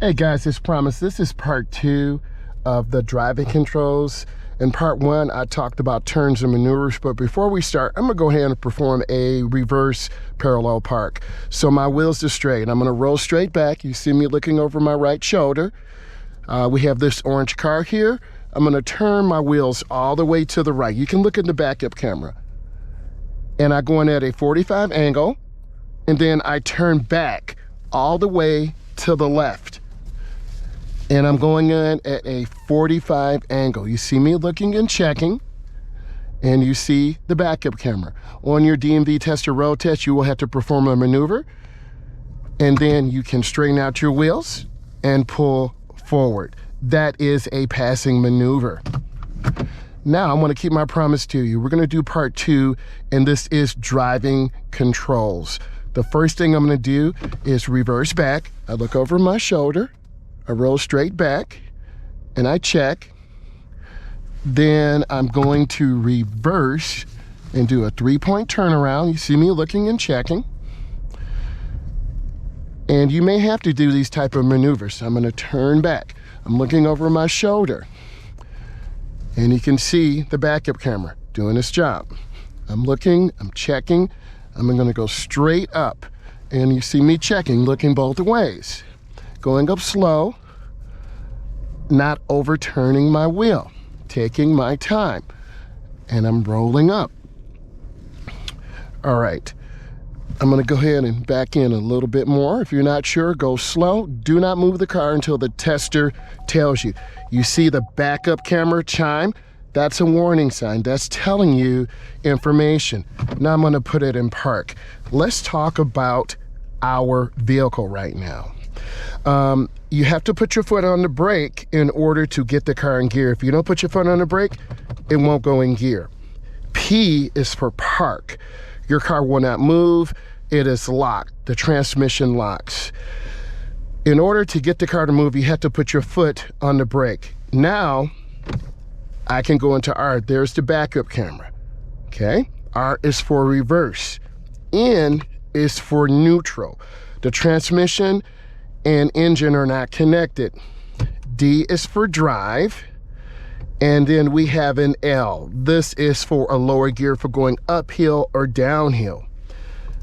Hey guys, as promised, this is part 2 of the driving controls. In part 1, I talked about turns and maneuvers, but before we start, I'm gonna go ahead and perform a reverse parallel park. So my wheels are straight. I'm gonna roll straight back. You see me looking over my right shoulder. We have this orange car here. I'm gonna turn my wheels all the way to the right. You can look in the backup camera. And I go in at a 45 angle, and then I turn back all the way to the left. And I'm going in at a 45 angle. You see me looking and checking, and you see the backup camera. On your DMV test or road test, you will have to perform a maneuver, and then you can straighten out your wheels and pull forward. That is a passing maneuver. Now, I'm gonna keep my promise to you. We're gonna do part 2, and this is driving controls. The first thing I'm gonna do is reverse back. I look over my shoulder. I roll straight back and I check. Then I'm going to reverse and do a 3-point turnaround. You see me looking and checking. And you may have to do these type of maneuvers. I'm gonna turn back. I'm looking over my shoulder. And you can see the backup camera doing its job. I'm looking, I'm checking. I'm gonna go straight up. And you see me checking, looking both ways. Going up slow, not overturning my wheel, taking my time, and I'm rolling up. All right, I'm gonna go ahead and back in a little bit more. If you're not sure, go slow. Do not move the car until the tester tells you. You see the backup camera chime? That's a warning sign. That's telling you information. Now I'm gonna put it in park. Let's talk about our vehicle right now. You have to put your foot on the brake in order to get the car in gear. If you don't put your foot on the brake, it won't go in gear. P is for park. Your car will not move. It is locked. The transmission locks. In order to get the car to move, you have to put your foot on the brake. Now, I can go into R. There's the backup camera. Okay? R is for reverse. N is for neutral. The transmission and engine are not connected. D is for drive. And then we have an L. This is for a lower gear for going uphill or downhill.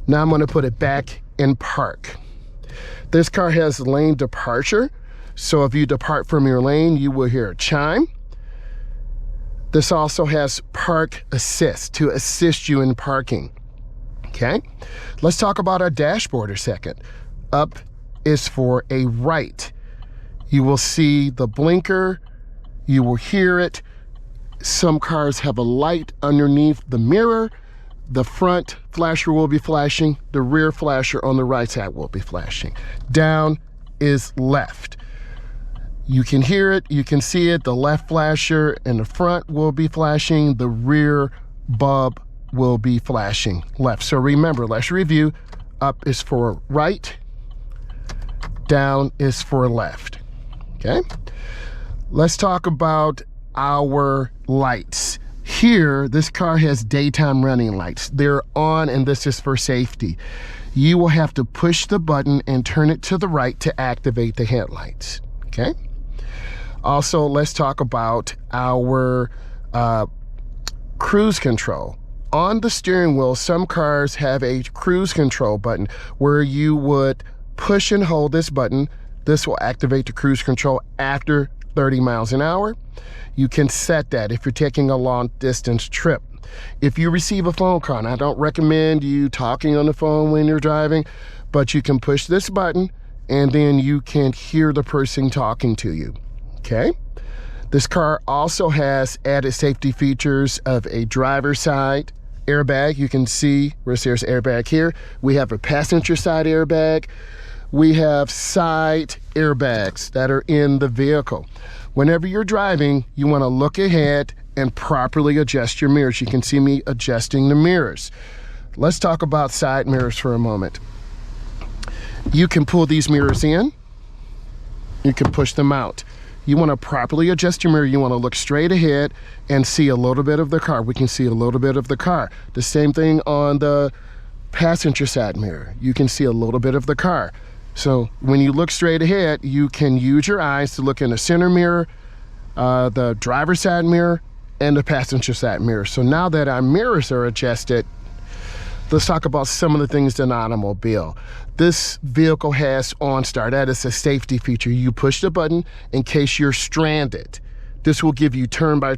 Now I'm gonna put it back in park. This car has lane departure. So if you depart from your lane, you will hear a chime. This also has park assist to assist you in parking. Okay, let's talk about our dashboard a second. Up is for a right. You will see the blinker, you will hear it. Some cars have a light underneath the mirror. The front flasher will be flashing, the rear flasher on the right side will be flashing. Down is left. You can hear it, you can see it. The left flasher in the front will be flashing, the rear bulb will be flashing left. So remember, let's review. Up is for right, down is for left. Okay, let's talk about our lights. Here, this car has daytime running lights. They're on, and this is for safety. You will have to push the button and turn it to the right to activate the headlights. Okay, also let's talk about our cruise control. On the steering wheel, some cars have a cruise control button where you would push and hold this button. This will activate the cruise control after 30 miles an hour. You can set that if you're taking a long distance trip. If you receive a phone call, and I don't recommend you talking on the phone when you're driving, but you can push this button and then you can hear the person talking to you. Okay? This car also has added safety features of a driver's side airbag. You can see where it says airbag here. We have a passenger side airbag. We have side airbags that are in the vehicle. Whenever you're driving, you want to look ahead and properly adjust your mirrors. You can see me adjusting the mirrors. Let's talk about side mirrors for a moment. You can pull these mirrors in. You can push them out. You want to properly adjust your mirror. You want to look straight ahead and see a little bit of the car. We can see a little bit of the car. The same thing on the passenger side mirror. You can see a little bit of the car. So when you look straight ahead, you can use your eyes to look in the center mirror, the driver's side mirror, and the passenger side mirror. So now that our mirrors are adjusted, let's talk about some of the things in the automobile. This vehicle has OnStar. That is a safety feature. You push the button in case you're stranded. This will give you turn by